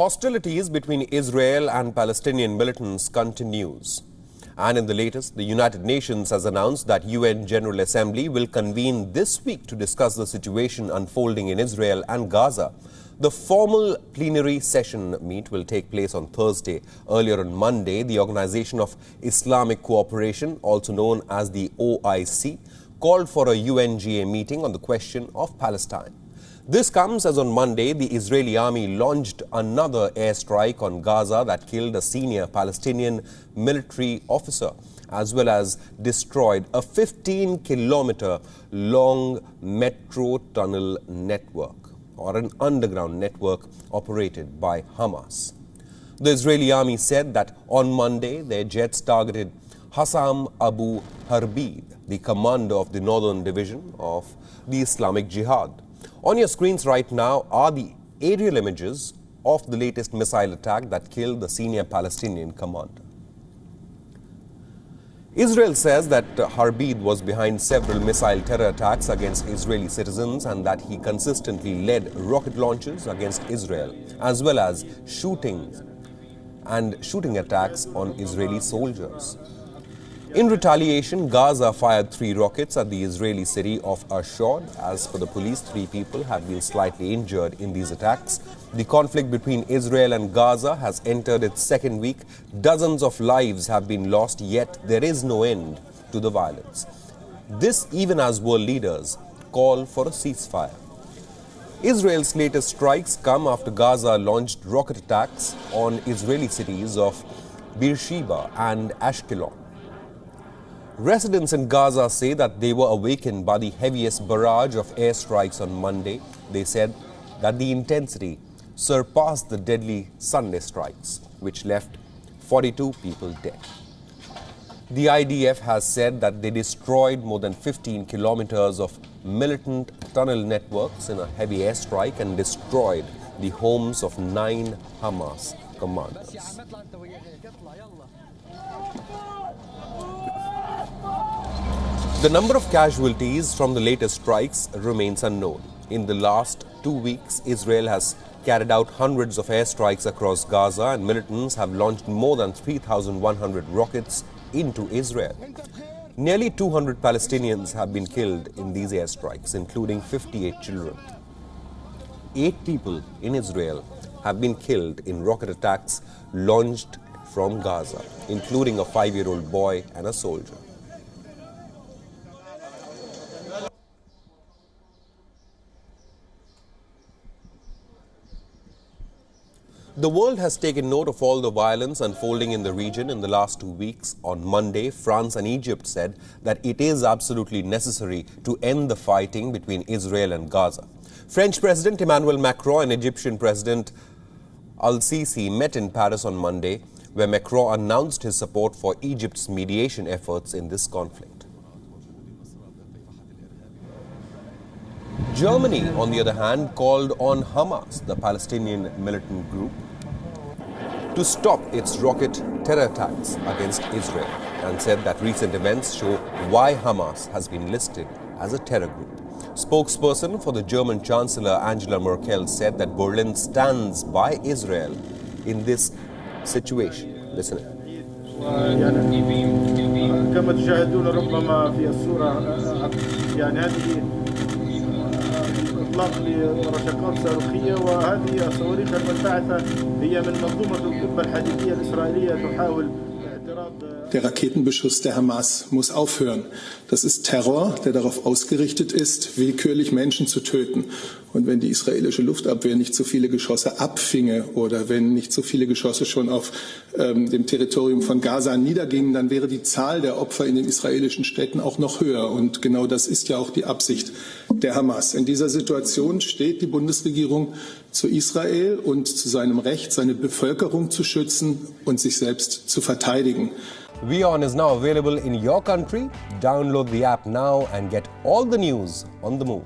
Hostilities between Israel and Palestinian militants continues. And in the latest, the United Nations has announced that UN General Assembly will convene this week to discuss the situation unfolding in Israel and Gaza. The formal plenary session meet will take place on Thursday. Earlier on Monday, the Organization of Islamic Cooperation, also known as the OIC, called for a UNGA meeting on the question of Palestine. This comes as on Monday, the Israeli army launched another airstrike on Gaza that killed a senior Palestinian military officer, as well as destroyed a 15-kilometer long metro tunnel network, or an underground network operated by Hamas. The Israeli army said that on Monday, their jets targeted Hassam Abu Harbid, the commander of the Northern Division of the Islamic Jihad. On your screens right now are the aerial images of the latest missile attack that killed the senior Palestinian commander. Israel says that Harbid was behind several missile terror attacks against Israeli citizens and that he consistently led rocket launches against Israel, as well as shooting attacks on Israeli soldiers. In retaliation, Gaza fired 3 rockets at the Israeli city of Ashdod. As per the police, 3 people have been slightly injured in these attacks. The conflict between Israel and Gaza has entered its second week. Dozens of lives have been lost, yet there is no end to the violence. This even as world leaders call for a ceasefire. Israel's latest strikes come after Gaza launched rocket attacks on Israeli cities of Beersheba and Ashkelon. Residents in Gaza say that they were awakened by the heaviest barrage of airstrikes on Monday. They said that the intensity surpassed the deadly Sunday strikes, which left 42 people dead. The IDF has said that they destroyed more than 15 kilometers of militant tunnel networks in a heavy airstrike and destroyed the homes of 9 Hamas commanders. The number of casualties from the latest strikes remains unknown. In the last 2 weeks, Israel has carried out hundreds of airstrikes across Gaza and militants have launched more than 3,100 rockets into Israel. Nearly 200 Palestinians have been killed in these airstrikes, including 58 children. 8 people in Israel have been killed in rocket attacks launched from Gaza, including a 5-year-old boy and a soldier. The world has taken note of all the violence unfolding in the region in the last 2 weeks. On Monday, France and Egypt said that it is absolutely necessary to end the fighting between Israel and Gaza. French President Emmanuel Macron and Egyptian President Al-Sisi met in Paris on Monday, where Macron announced his support for Egypt's mediation efforts in this conflict. Germany, on the other hand, called on Hamas, the Palestinian militant group, to stop its rocket terror attacks against Israel and said that recent events show why Hamas has been listed as a terror group. Spokesperson for the German Chancellor Angela Merkel said that Berlin stands by Israel in this situation. Listen in. كما تشاهدون ربما في الصورة يعني هذه إطلاق لرشقات صاروخية وهذه الصواريخ المنبعثة هي من منظومة القبة الحديدية الإسرائيلية تحاول اعتراض. Der Raketenbeschuss der Hamas muss aufhören. Das ist Terror, der darauf ausgerichtet ist, willkürlich Menschen zu töten. Und wenn die israelische Luftabwehr nicht so viele Geschosse abfinge oder wenn nicht so viele Geschosse schon auf dem Territorium von Gaza niedergingen, dann wäre die Zahl der Opfer in den israelischen Städten auch noch höher. Und genau das ist ja auch die Absicht der Hamas. In dieser Situation steht die Bundesregierung zu Israel und zu seinem Recht, seine Bevölkerung zu schützen und sich selbst zu verteidigen. WION is now available in your country. Download the app now and get all the news on the move.